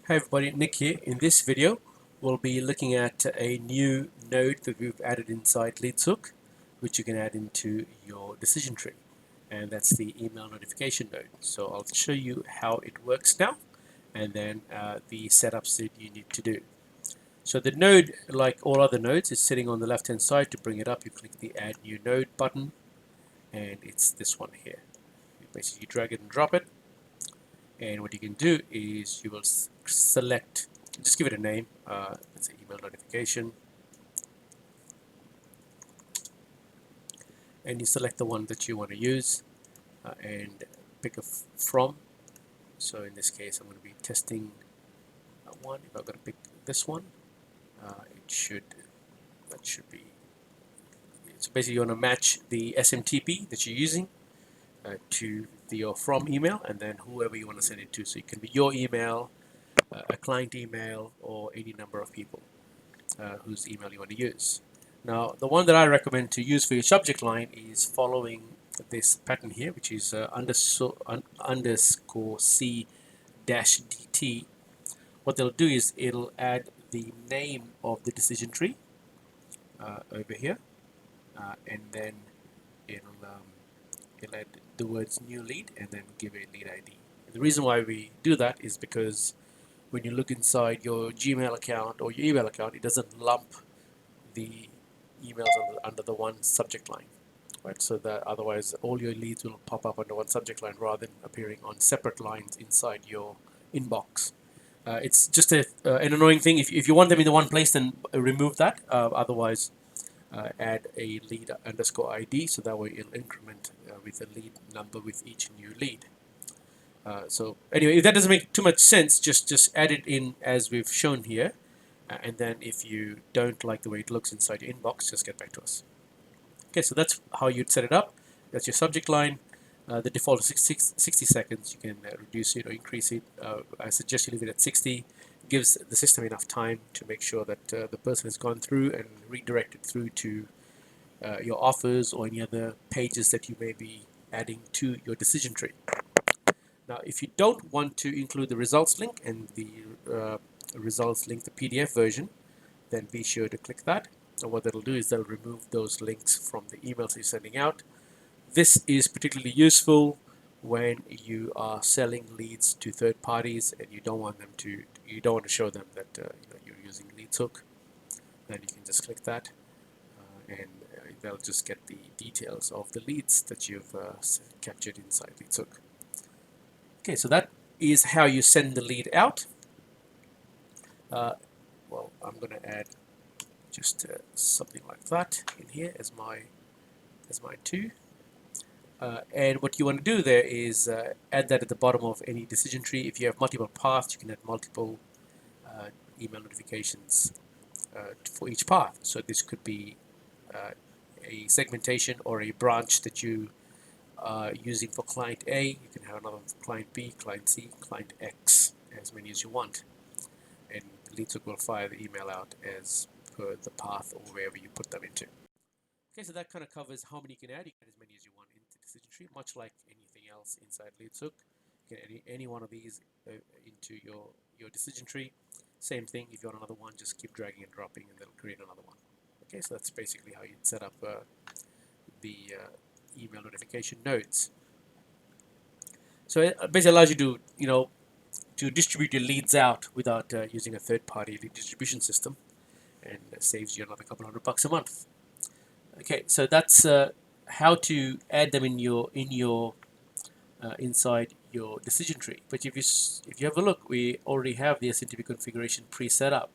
Hi everybody, Nick here. In this video, we'll be looking at a new node that we've added inside LeadsHook, which you can add into your decision tree. And that's the email notification node. So I'll show you how it works now, and then the setups that you need to do. So the node, like all other nodes, is sitting on the left-hand side. To bring it up, you click the Add New Node button, and it's this one here. You basically drag it and drop it. And what you can do is you will select, just give it a name, let's say email notification, and you select the one that you want to use and pick a from. So in this case, I'm going to be testing one. If I'm going to pick this one, that should be. So basically, you want to match the SMTP that you're using to your from email, and then whoever you want to send it to. So it can be your email, a client email, or any number of people whose email you want to use. Now, the one that I recommend to use for your subject line is following this pattern here, which is underscore C dash DT. What they'll do is it'll add the name of the decision tree over here, and then it'll add the words new lead and then give a lead ID. The reason why we do that is because when you look inside your Gmail account or your email account, it doesn't lump the emails under the one subject line, right? So that otherwise all your leads will pop up under one subject line rather than appearing on separate lines inside your inbox. It's just an annoying thing. If you want them in the one place, then remove that. Otherwise, add a lead underscore ID, so that way it'll increment with a lead number with each new lead. So anyway, if that doesn't make too much sense, just add it in as we've shown here. And then if you don't like the way it looks inside your inbox, just get back to us. Okay, so that's how you'd set it up. That's your subject line. The default is 60 seconds. You can reduce it or increase it. I suggest you leave it at 60. It gives the system enough time to make sure that the person has gone through and redirected through to your offers or any other pages that you may be adding to your decision tree. Now, if you don't want to include the results link and the results link, the PDF version, then be sure to click that. And what that'll do is that'll remove those links from the emails you're sending out. This is particularly useful when you are selling leads to third parties and you don't want to show them that you're using LeadsHook. Then you can just click that, and they'll just get the details of the leads that you've captured inside LeadsHook. Okay, so that is how you send the lead out. Well, I'm going to add just something like that in here as my two. And what you want to do there is add that at the bottom of any decision tree. If you have multiple paths, you can add multiple email notifications for each path. So this could be a segmentation or a branch that you are using for client A. You can have another for client B, client C, client X, as many as you want. And LeadsHook will fire the email out as per the path or wherever you put them into. Okay, so that kind of covers how many you can add. You can add as many as you want into the decision tree, much like anything else inside LeadsHook. You can add any one of these into your decision tree. Same thing, if you want another one, just keep dragging and dropping and they'll create another one. Okay, so that's basically how you'd set up the email notification nodes. So it basically allows you to, to distribute your leads out without using a third-party lead distribution system, and saves you another couple $100 a month. Okay, so that's how to add them in your inside your decision tree. But if you have a look, we already have the SMTP configuration pre-set up.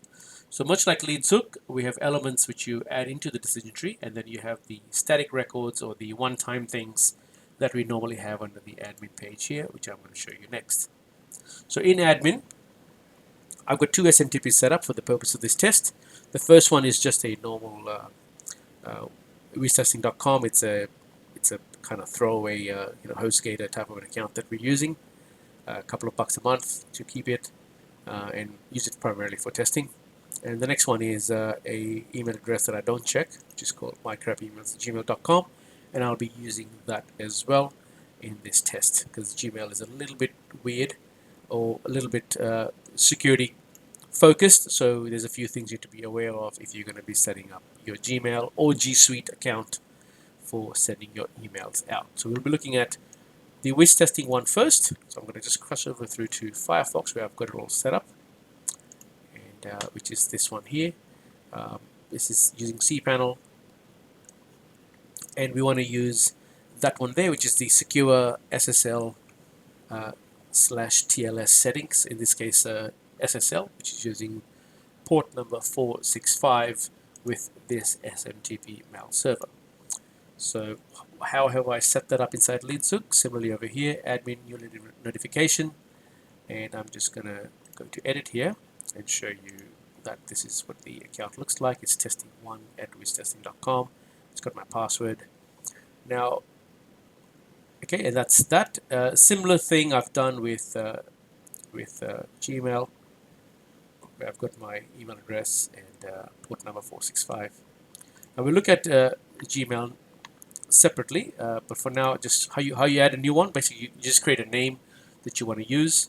So much like LeadsHook, we have elements which you add into the decision tree, and then you have the static records or the one-time things that we normally have under the admin page here, which I'm going to show you next. So in admin, I've got two SMTPs set up for the purpose of this test. The first one is just a normal WeTesting.com. It's a kind of throwaway HostGator type of an account that we're using. A couple of bucks a month to keep it and use it primarily for testing. And the next one is a email address that I don't check, which is called mycrapemails@gmail.com, and I'll be using that as well in this test because Gmail is a little bit weird or a little bit security focused, so there's a few things you have to be aware of if you're going to be setting up your Gmail or G Suite account for sending your emails out. So we'll be looking at the whiz testing one first. So I'm going to just cross over through to Firefox where I've got it all set up, and which is this one here. This is using cPanel, and we want to use that one there, which is the secure SSL slash TLS settings. In this case, SSL, which is using port number 465 with this SMTP mail server. So how have I set that up inside LeadsHook? Similarly over here, admin new notification, and I'm just going to go to edit here and show you that this is what the account looks like. It's testing1@wiztesting.com. It's got my password. Now, okay, and that's that. Similar thing I've done with Gmail. I've got my email address and port number 465. Now we'll look at Gmail separately, but for now, just how you add a new one. Basically, you just create a name that you want to use,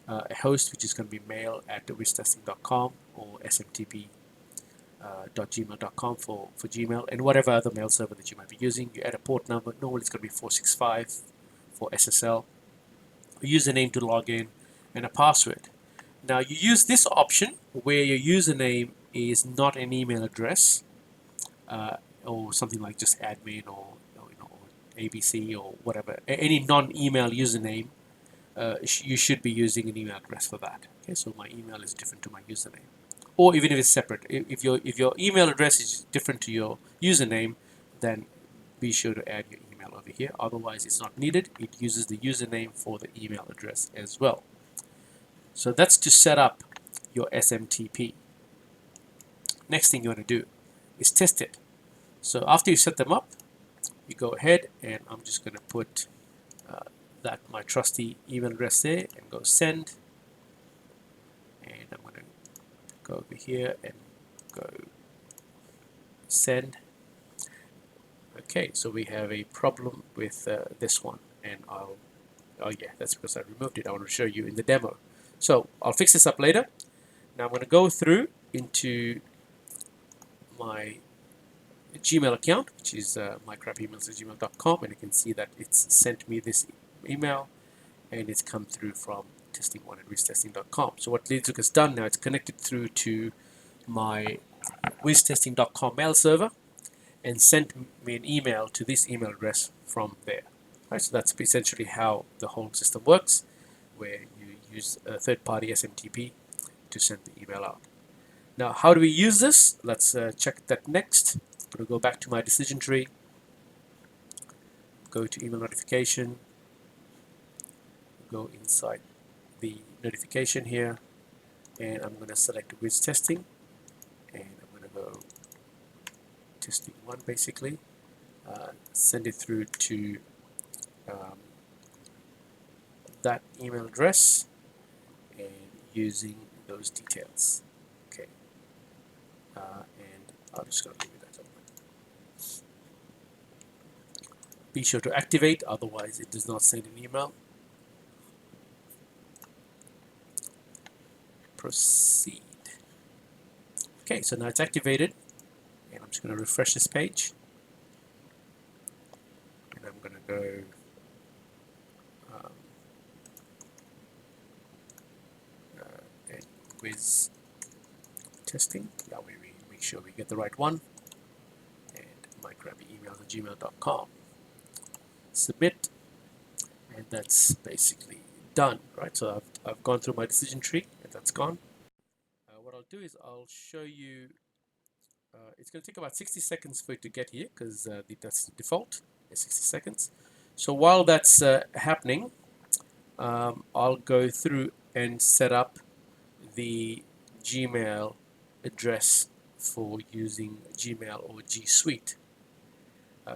a host, which is going to be mail@wiztesting.com or smtp.gmail.com for Gmail, and whatever other mail server that you might be using. You add a port number. Normally, it's going to be 465 for SSL. A username to log in, and a password. Now you use this option where your username is not an email address or something like just admin or ABC or whatever, any non-email username. You should be using an email address for that. Okay, so my email is different to my username, or even if it's separate. If your email address is different to your username, then be sure to add your email over here. Otherwise, it's not needed. It uses the username for the email address as well. So that's to set up your SMTP. Next thing you want to do is test it. So after you set them up, you go ahead, and I'm just going to put that my trusty email address there and go send. And I'm going to go over here and go send. Okay, so we have a problem with this one, and oh yeah, that's because I removed it. I want to show you in the demo. So I'll fix this up later. Now I'm going to go through into my Gmail account, which is mycrapemails@gmail.com, and you can see that it's sent me this email, and it's come through from testing1@wiztesting.com. So what LeadsHook has done now, it's connected through to my wiztesting.com mail server and sent me an email to this email address from there. Right, so that's essentially how the whole system works, where you use a third-party SMTP to send the email out. Now, how do we use this? Let's check that next. I'm going to go back to my decision tree, go to email notification, go inside the notification here, and I'm going to select whiz testing, and I'm going to go testing 1 basically, send it through to that email address and using those details. Okay, and I'm just going to leave it at that. Be sure to activate, otherwise it does not send an email. Proceed. Okay, so now it's activated, and I'm just going to refresh this page, and I'm going to go and whiz testing. Yeah, we make sure we get the right one, and mycrappyemails@gmail.com. Submit, and that's basically done, right? So I've gone through my decision tree, and that's gone. What I'll do is I'll show you. It's going to take about 60 seconds for it to get here, because that's the default, is 60 seconds. So while that's happening, I'll go through and set up the Gmail address for using Gmail or G Suite.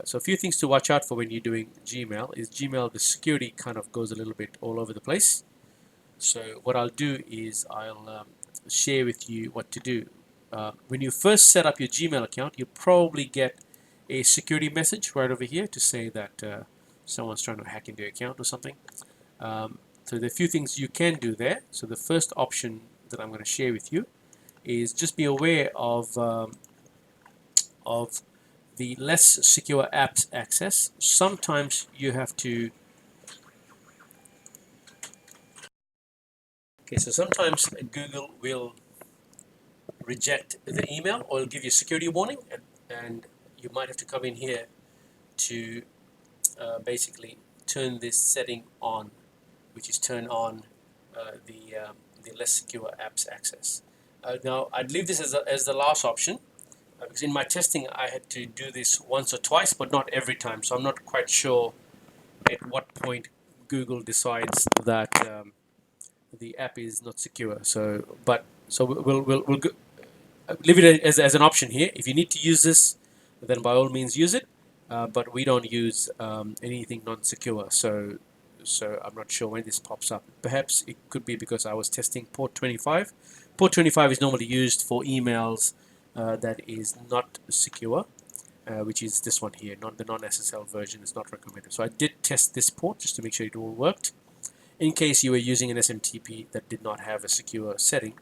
So a few things to watch out for when you're doing Gmail is Gmail, the security kind of goes a little bit all over the place. So what I'll do is I'll share with you what to do. When you first set up your Gmail account, you'll probably get a security message right over here to say that someone's trying to hack into your account or something. So there are a few things you can do there. So the first option that I'm going to share with you is just be aware of the less secure apps access. Sometimes you have to, okay, so sometimes Google will reject the email or it'll give you a security warning, and you might have to come in here to basically turn this setting on, which is turn on the less secure apps access. Now, I'd leave this as the last option because in my testing I had to do this once or twice, but not every time. So I'm not quite sure at what point Google decides that the app is not secure. So we'll go, leave it as an option here. If you need to use this, then by all means use it. But we don't use anything non-secure, so I'm not sure when this pops up. Perhaps it could be because I was testing port 25. Port 25 is normally used for emails that is not secure, which is this one here. Not the non-SSL version is not recommended. So I did test this port just to make sure it all worked. In case you were using an SMTP that did not have a secure setting,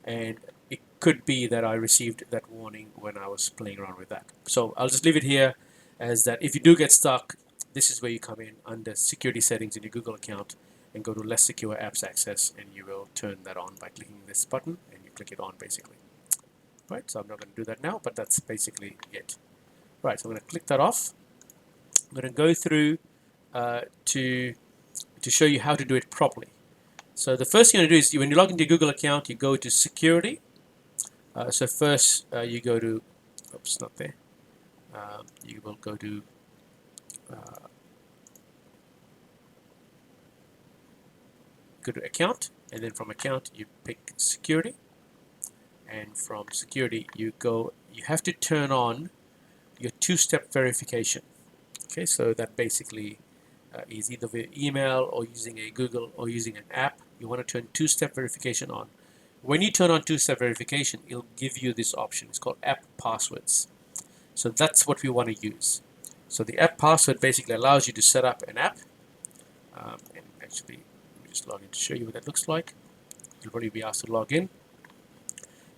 and it could be that I received that warning when I was playing around with that. So I'll just leave it here as that if you do get stuck, this is where you come in under security settings in your Google account and go to less secure apps access, and you will turn that on by clicking this button, and you click it on basically. Right, so I'm not going to do that now, but that's basically it. Right, so I'm going to click that off. I'm going to go through to show you how to do it properly. So the first thing you're going to do is when you log into your Google account, you go to security. So first you go to, oops, not there. You will go to account, and then from account you pick security, and from security you have to turn on your two-step verification. Okay, so that basically is either via email or using a Google or using an app. You want to turn two-step verification on. When you turn on two-step verification, it'll give you this option. It's called app passwords. So that's what we want to use. So the app password basically allows you to set up an app. And actually, let me just log in to show you what that looks like. You'll probably be asked to log in.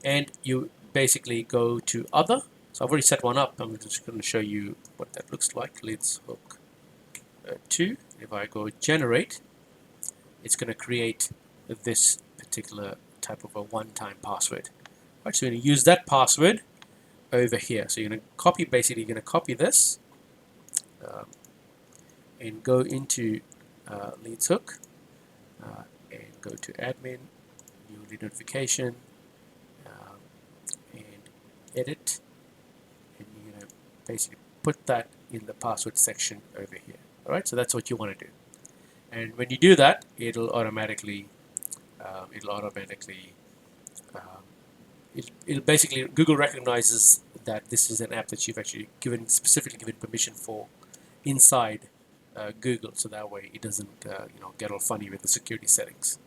And you basically go to other. So I've already set one up. I'm just going to show you what that looks like. LeadsHook 2. If I go generate, it's going to create this particular type of a one-time password. Right, so you're going to use that password over here. So you're going to copy, basically you're going to copy this and go into LeadsHook and go to admin, new lead notification, and edit, and you're going to basically put that in the password section over here. Alright, so that's what you want to do. And when you do that, it'll automatically it'll basically, Google recognizes that this is an app that you've actually specifically given permission for inside Google, so that way it doesn't get all funny with the security settings.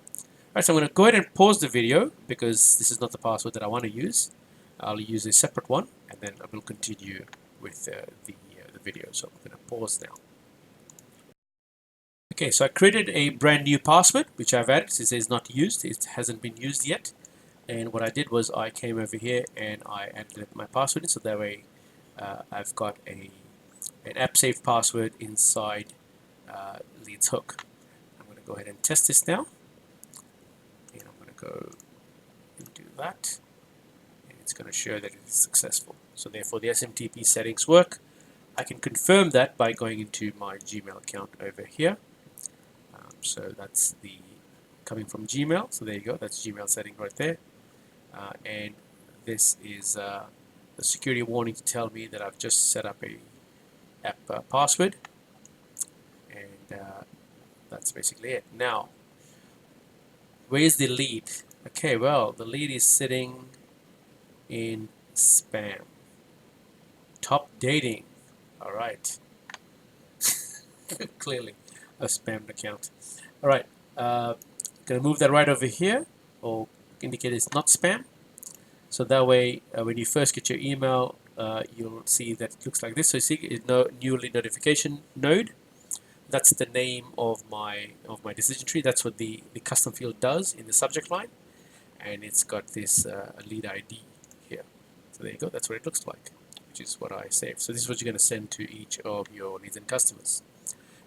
Alright, so I'm going to go ahead and pause the video because this is not the password that I want to use. I'll use a separate one, and then I will continue with the video. So I'm going to pause now. Okay, so I created a brand new password, which I've added. It says not used. It hasn't been used yet. And what I did was I came over here and I added my password in, so that way I've got an app safe password inside LeadsHook. I'm going to go ahead and test this now. And I'm going to go and do that. And it's going to show that it is successful. So therefore the SMTP settings work. I can confirm that by going into my Gmail account over here. So that's the coming from Gmail. So there you go. That's Gmail setting right there. And this is the security warning to tell me that I've just set up a app password. And that's basically it. Now, where's the lead? Okay, well, the lead is sitting in spam. Top dating. All right. Clearly a spammed account. All right. Gonna move that right over here, or indicate it's not spam. So that way, when you first get your email, you'll see that it looks like this. So you see, it's no new lead notification node. that's the name of my decision tree. That's what the custom field does in the subject line, and it's got this lead ID here. So there you go. That's what it looks like, which is what I saved. So this is what you're going to send to each of your leads and customers.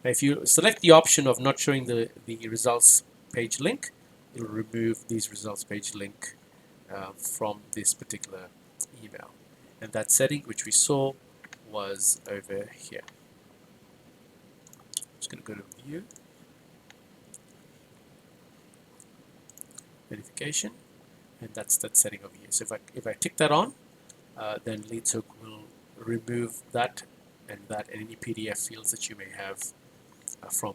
Now, if you select the option of not showing the results page link, it'll remove these results page link from this particular email. And that setting, which we saw, was over here. I'm just going to go to View, Notification, and that's that setting over here. So if I tick that on, then LeadsHook will remove that and any PDF fields that you may have from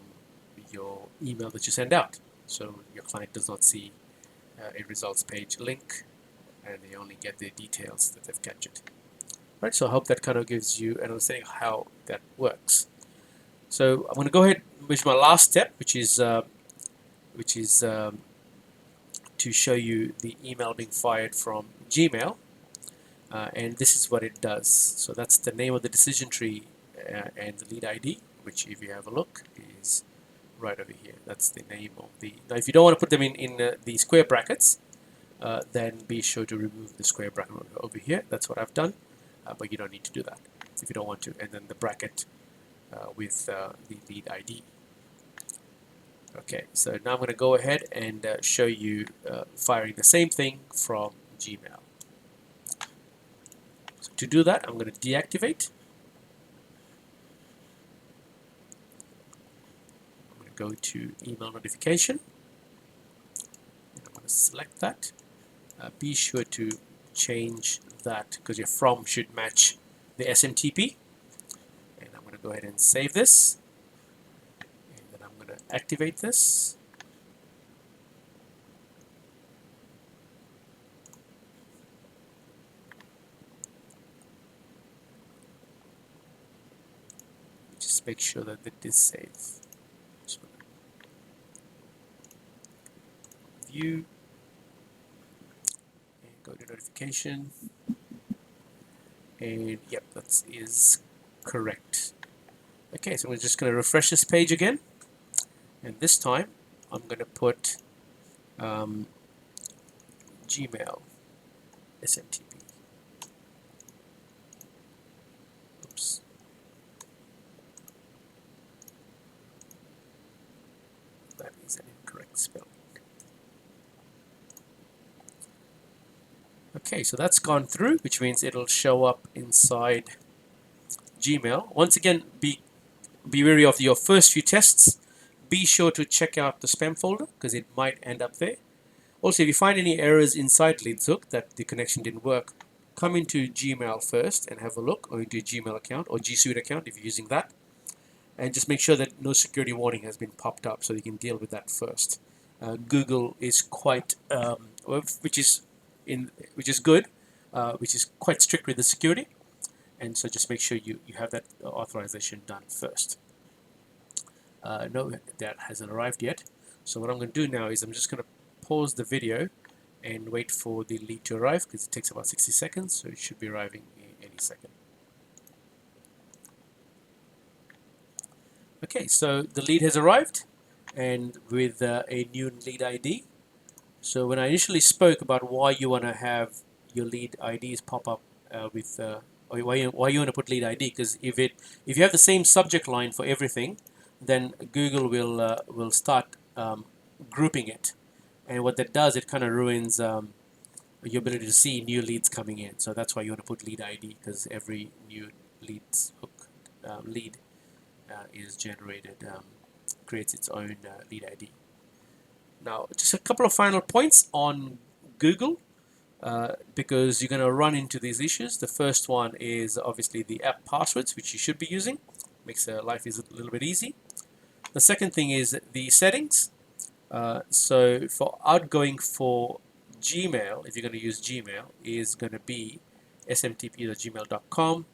your email that you send out. So your client does not see a results page link, and they only get the details that they've captured. Right, so I hope that kind of gives you an understanding of how that works. So I'm going to go ahead with my last step, which is to show you the email being fired from Gmail, and this is what it does. So that's the name of the decision tree and the lead ID, which, if you have a look, is right over here. That's the name of the. Now, if you don't want to put them in the square brackets, then be sure to remove the square bracket over here. That's what I've done, but you don't need to do that if you don't want to. And then the bracket with the lead ID. Okay, so now I'm going to go ahead and show you firing the same thing from Gmail. So to do that, I'm going to deactivate. I'm going to go to email notification. And I'm going to select that. Be sure to change that because your from should match the SMTP. And I'm going to go ahead and save this. And then I'm going to activate this. Just make sure that it is saved. So view. Go to notification, and yep, that is correct. Okay, so we're just going to refresh this page again, and this time I'm going to put Gmail SMTP. Oops. That is an incorrect spelling. Okay, so that's gone through, which means it'll show up inside Gmail. Once again, be wary of your first few tests. Be sure to check out the spam folder because it might end up there. Also, if you find any errors inside LeadsHook that the connection didn't work, come into Gmail first and have a look, or into your Gmail account or G Suite account if you're using that, and just make sure that no security warning has been popped up so you can deal with that first. Google is quite, which is good, which is quite strict with the security, and so just make sure you have that authorization done first. No, that hasn't arrived yet. So what I'm going to do now is I'm just going to pause the video and wait for the lead to arrive because it takes about 60 seconds, so it should be arriving any second. Okay, so the lead has arrived, and with a new lead ID. So when I initially spoke about why you want to have your lead IDs pop up with, or why you want to put lead ID, because if you have the same subject line for everything, then Google will start grouping it, and what that does, it kind of ruins your ability to see new leads coming in. So that's why you want to put lead ID, because every new LeadsHook lead is generated, creates its own lead ID. Now, just a couple of final points on Google, because you're going to run into these issues. The first one is obviously the app passwords, which you should be using. Makes life a little bit easy. The second thing is the settings. So for outgoing for Gmail, if you're going to use Gmail, is going to be smtp.gmail.com,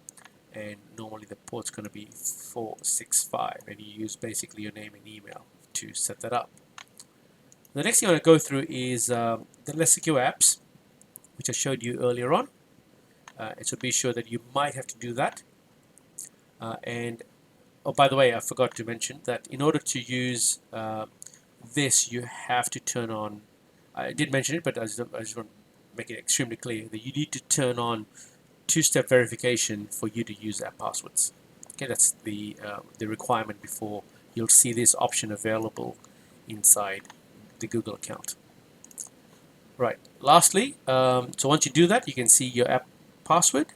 and normally the port's going to be 465, and you use basically your name and email to set that up. The next thing I want to go through is the less secure apps, which I showed you earlier on. So be sure that you might have to do that. And oh, by the way, I forgot to mention that in order to use this, you have to turn on. I did mention it, but I just want to make it extremely clear that you need to turn on two-step verification for you to use app passwords. Okay, that's the requirement before you'll see this option available inside the Google account. Right. Lastly, so once you do that, you can see your app password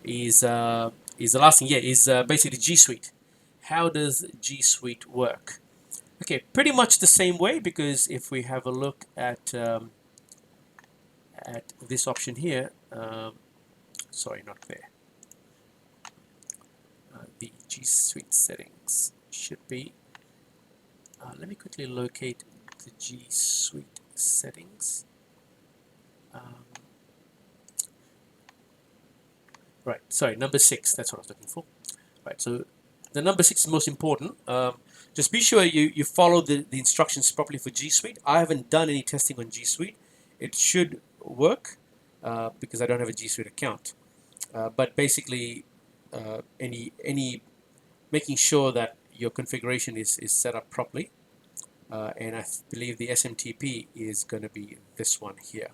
is the last thing. Yeah, is basically G Suite. How does G Suite work? Okay, pretty much the same way, because if we have a look at this option here, sorry, not there. The G Suite settings should be. Let me quickly locate the G Suite settings. Right, sorry, number 6. That's what I was looking for. Right, so the number 6 is most important. Just be sure you follow the instructions properly for G Suite. I haven't done any testing on G Suite. It should work because I don't have a G Suite account. But basically, any making sure that your configuration is set up properly. And I believe the SMTP is going to be this one here.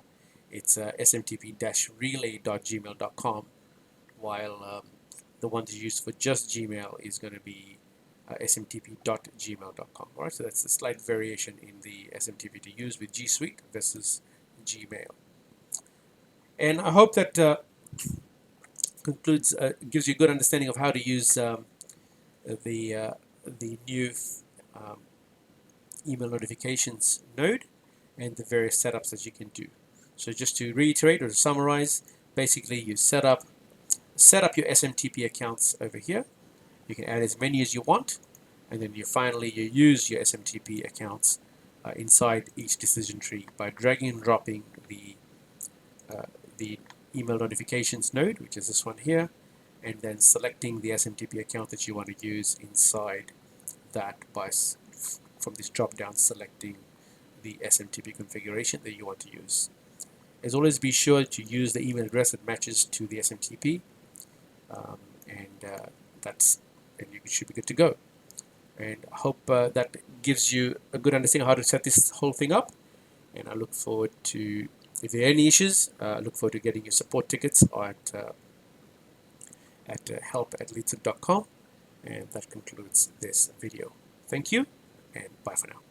It's smtp-relay.gmail.com, while the one that's used for just Gmail is going to be smtp.gmail.com. All right, so that's a slight variation in the SMTP to use with G Suite versus Gmail. And I hope that concludes, gives you a good understanding of how to use the new email notifications node and the various setups that you can do. So just to reiterate or to summarize, basically you set up your SMTP accounts over here. You can add as many as you want, and then you use your SMTP accounts inside each decision tree by dragging and dropping the email notifications node, which is this one here, and then selecting the SMTP account that you want to use inside that by from this drop down selecting the SMTP configuration that you want to use. As always, be sure to use the email address that matches to the SMTP, and you should be good to go. And I hope that gives you a good understanding of how to set this whole thing up. And I look forward to, if there are any issues, I look forward to getting your support tickets at help@leadshook.com. And that concludes this video. Thank you, and bye for now.